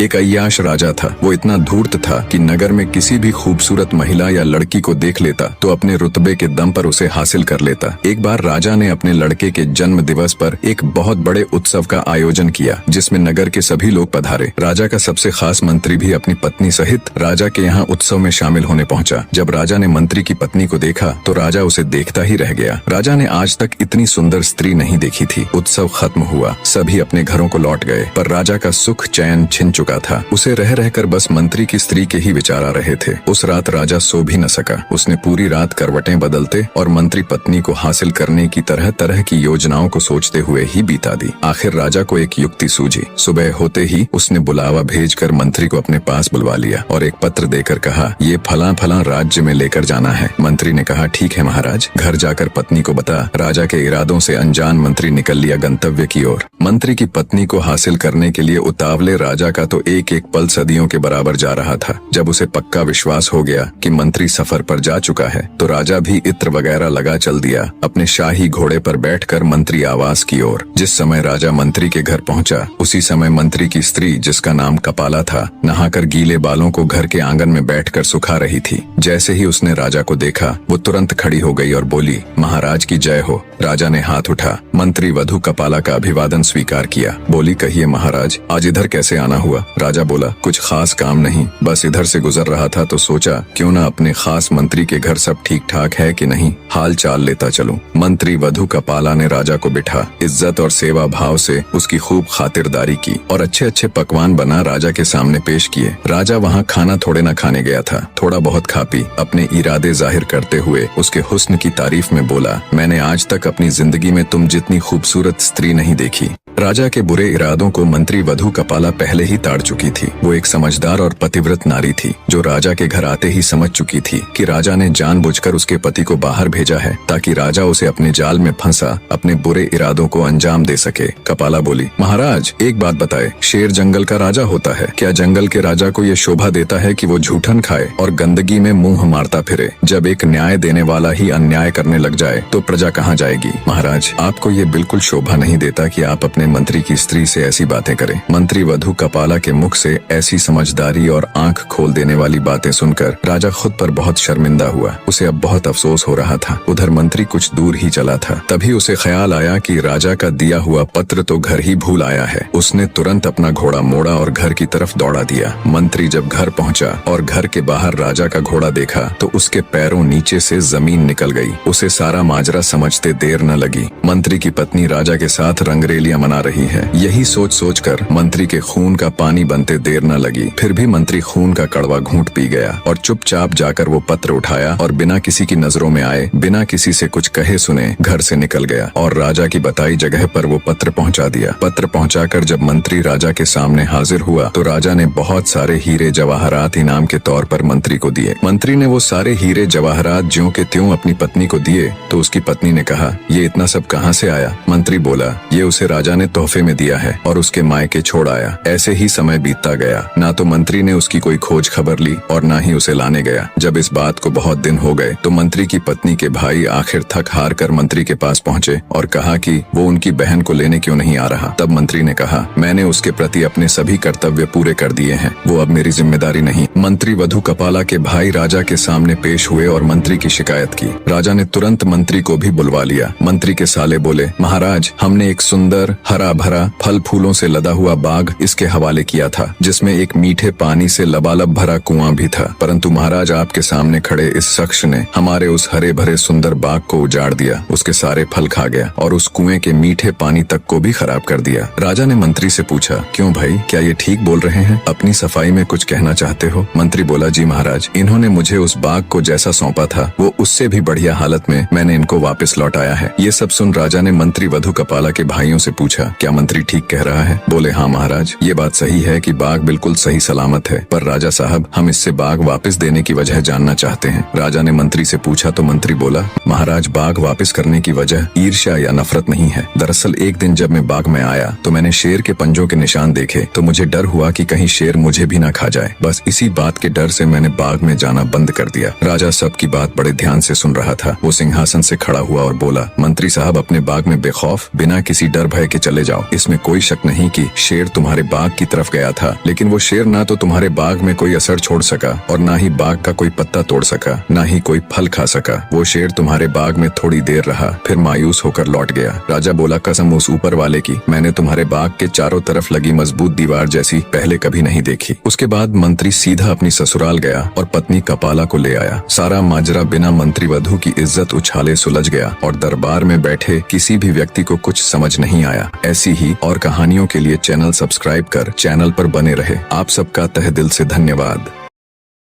एक अय्याश राजा था। वो इतना धूर्त था कि नगर में किसी भी खूबसूरत महिला या लड़की को देख लेता तो अपने रुतबे के दम पर उसे हासिल कर लेता। एक बार राजा ने अपने लड़के के जन्म दिवस पर एक बहुत बड़े उत्सव का आयोजन किया, जिसमें नगर के सभी लोग पधारे। राजा का सबसे खास मंत्री भी अपनी पत्नी सहित राजा के यहाँ उत्सव में शामिल होने पहुंचा। जब राजा ने मंत्री की पत्नी को देखा तो राजा उसे देखता ही रह गया। राजा ने आज तक इतनी सुंदर स्त्री नहीं देखी थी। उत्सव खत्म हुआ, सभी अपने घरों को लौट गए, पर राजा का सुख चैन छिन चुका था। उसे रह रहकर बस मंत्री की स्त्री के ही विचार आ रहे थे। उस रात राजा सो भी न सका। उसने पूरी रात करवटें बदलते और मंत्री पत्नी को हासिल करने की तरह तरह की योजनाओं को सोचते हुए ही बीता दी। आखिर राजा को एक युक्ति सूझी। सुबह होते ही उसने बुलावा भेजकर मंत्री को अपने पास बुलवा लिया और एक पत्र देकर कहा, ये फलां फलां राज्य में लेकर जाना है। मंत्री ने कहा, ठीक है महाराज। घर जाकर पत्नी को बता। राजा के इरादों से अनजान मंत्री निकल लिया गंतव्य की ओर। मंत्री की पत्नी को हासिल करने के लिए उतावले राजा का तो एक एक पल सदियों के बराबर जा रहा था। जब उसे पक्का विश्वास हो गया कि मंत्री सफर पर जा चुका है तो राजा भी इत्र वगैरह लगा चल दिया अपने शाही घोड़े पर बैठकर मंत्री आवास की ओर। जिस समय राजा मंत्री के घर पहुंचा उसी समय मंत्री की स्त्री, जिसका नाम कपाला था, नहाकर गीले बालों को घर के आंगन में बैठकर सुखा रही थी। जैसे ही उसने राजा को देखा वो तुरंत खड़ी हो गई और बोली, महाराज की जय हो। राजा ने हाथ उठा मंत्री वधु कपाला का अभिवादन स्वीकार किया। बोली, कहिए महाराज, आज इधर कैसे आना हुआ? राजा बोला, कुछ खास काम नहीं, बस इधर से गुजर रहा था तो सोचा क्यों ना अपने खास मंत्री के घर सब ठीक ठाक है कि नहीं, हाल चाल लेता चलूं। मंत्री वधु कपाला ने राजा को बिठा इज्जत और सेवा भाव से उसकी खूब खातिरदारी की और अच्छे अच्छे पकवान बना राजा के सामने पेश किए। राजा वहाँ खाना थोड़े न खाने गया था, थोड़ा बहुत खा पी अपने इरादे जाहिर करते हुए उसके हुस्न की तारीफ में बोला, मैंने आज तक अपनी जिंदगी में तुम जितनी खूबसूरत स्त्री नहीं देखी। राजा के बुरे इरादों को मंत्री वधु कपाला पहले ही ताड़ चुकी थी। वो एक समझदार और पतिव्रत नारी थी जो राजा के घर आते ही समझ चुकी थी कि राजा ने जानबूझकर उसके पति को बाहर भेजा है ताकि राजा उसे अपने जाल में फंसा अपने बुरे इरादों को अंजाम दे सके। कपाला बोली, महाराज एक बात बताए, शेर जंगल का राजा होता है क्या? जंगल के राजा को ये शोभा देता है कि वो झूठन खाए और गंदगी में मुंह मारता फिरे? जब एक न्याय देने वाला ही अन्याय करने लग जाए तो प्रजा कहाँ जाएगी? महाराज, आपको ये बिल्कुल शोभा नहीं देता कि आप अपने मंत्री की स्त्री से ऐसी बातें करें। मंत्री वधु कपाला के मुख से ऐसी समझदारी और आंख खोल देने वाली बातें सुनकर राजा खुद पर बहुत शर्मिंदा हुआ। उसे अब बहुत अफसोस हो रहा था। उधर मंत्री कुछ दूर ही चला था, तभी उसे ख्याल आया कि राजा का दिया हुआ पत्र तो घर ही भूल आया है। उसने तुरंत अपना घोड़ा मोड़ा और घर की तरफ दौड़ा दिया। मंत्री जब घर पहुंचा और घर के बाहर राजा का घोड़ा देखा तो उसके पैरों नीचे से जमीन निकल गई। उसे सारा माजरा समझते देर न लगी। मंत्री की पत्नी राजा के साथ रंगरेलियां मना रही है। यही सोच सोचकर मंत्री के खून का पानी बनते देर न लगी। फिर भी मंत्री खून का कड़वा घूंट पी गया और चुपचाप जाकर वो पत्र उठाया और बिना किसी की नजरों में आए, बिना किसी से कुछ कहे सुने घर से निकल गया और राजा की बताई जगह पर वो पत्र पहुंचा दिया। पत्र पहुंचाकर जब मंत्री राजा के सामने हाजिर हुआ तो राजा ने बहुत सारे हीरे जवाहरात इनाम के तौर पर मंत्री को दिए। मंत्री ने वो सारे हीरे जवाहरात ज्यों के त्यों अपनी पत्नी को दिए तो उसकी पत्नी ने कहा, ये इतना सब कहाँ से आया? मंत्री बोला, ये उसे राजा ने तोहफे में दिया है और उसके मायके छोड़ आया। ऐसे ही समय बीतता गया। ना तो मंत्री ने उसकी कोई खोज खबर ली और ना ही उसे लाने गया। जब इस बात को बहुत दिन हो गए तो मंत्री की पत्नी के भाई आखिर थक हार कर मंत्री के पास पहुंचे और कहा कि वो उनकी बहन को लेने क्यों नहीं आ रहा। तब मंत्री ने कहा, मैंने उसके प्रति अपने सभी कर्तव्य पूरे कर दिए हैं, वो अब मेरी जिम्मेदारी नहीं। मंत्री वधु कपाला के भाई राजा के सामने पेश हुए और मंत्री की शिकायत की। राजा ने तुरंत मंत्री को भी बुलवा लिया। मंत्री के साले बोले, महाराज, हमने एक सुंदर हरा भरा फल फूलों से लदा हुआ बाग इसके हवाले किया था जिसमें एक मीठे पानी से लबालब भरा कुआं भी था, परंतु महाराज आपके सामने खड़े इस शख्स ने हमारे उस हरे भरे सुंदर बाग को उजाड़ दिया, उसके सारे फल खा गया और उस कुएं के मीठे पानी तक को भी खराब कर दिया। राजा ने मंत्री से पूछा, क्यों भाई, क्या ये ठीक बोल रहे हैं? अपनी सफाई में कुछ कहना चाहते हो? मंत्री बोला, जी महाराज, इन्होंने मुझे उस बाग को जैसा सौंपा था वो उससे भी बढ़िया हालत में मैंने इनको वापस लौटाया है। ये सब सुन राजा ने मंत्री वधु कपाला के भाइयों से पूछा, क्या मंत्री ठीक कह रहा है? बोले, हाँ महाराज, ये बात सही है कि बाग बिल्कुल सही सलामत है, पर राजा साहब, हम इससे बाग वापस देने की वजह जानना चाहते हैं। राजा ने मंत्री से पूछा तो मंत्री बोला, महाराज, बाग वापस करने की वजह ईर्ष्या या नफरत नहीं है। दरअसल एक दिन जब मैं बाग में आया तो मैंने शेर के पंजों के निशान देखे तो मुझे डर हुआ कि कहीं शेर मुझे भी ना खा जाए। बस इसी बात के डर से मैंने बाग में जाना बंद कर दिया। राजा सबकी बात बड़े ध्यान से सुन रहा था। वो सिंहासन से खड़ा हुआ और बोला, मंत्री साहब, अपने बाग में बेखौफ बिना किसी डर भय के चले जाओ। इसमें कोई शक नहीं कि शेर तुम्हारे बाग की तरफ गया था, लेकिन वो शेर ना तो तुम्हारे बाग में कोई असर छोड़ सका और ना ही बाग का कोई पत्ता तोड़ सका, ना ही कोई फल खा सका। वो शेर तुम्हारे बाग में थोड़ी देर रहा, फिर मायूस होकर लौट गया। राजा बोला, कसम उस ऊपर वाले की, मैंने तुम्हारे बाग के चारों तरफ लगी मजबूत दीवार जैसी पहले कभी नहीं देखी। उसके बाद मंत्री सीधा अपनी ससुराल गया और पत्नी कपाला को ले आया। सारा माजरा बिना मंत्री वधू की इज्जत उछाले सुलझ गया और दरबार में बैठे किसी भी व्यक्ति को कुछ समझ नहीं आया। ऐसी ही और कहानियों के लिए चैनल सब्सक्राइब कर चैनल पर बने रहे। आप सबका तहे दिल से धन्यवाद।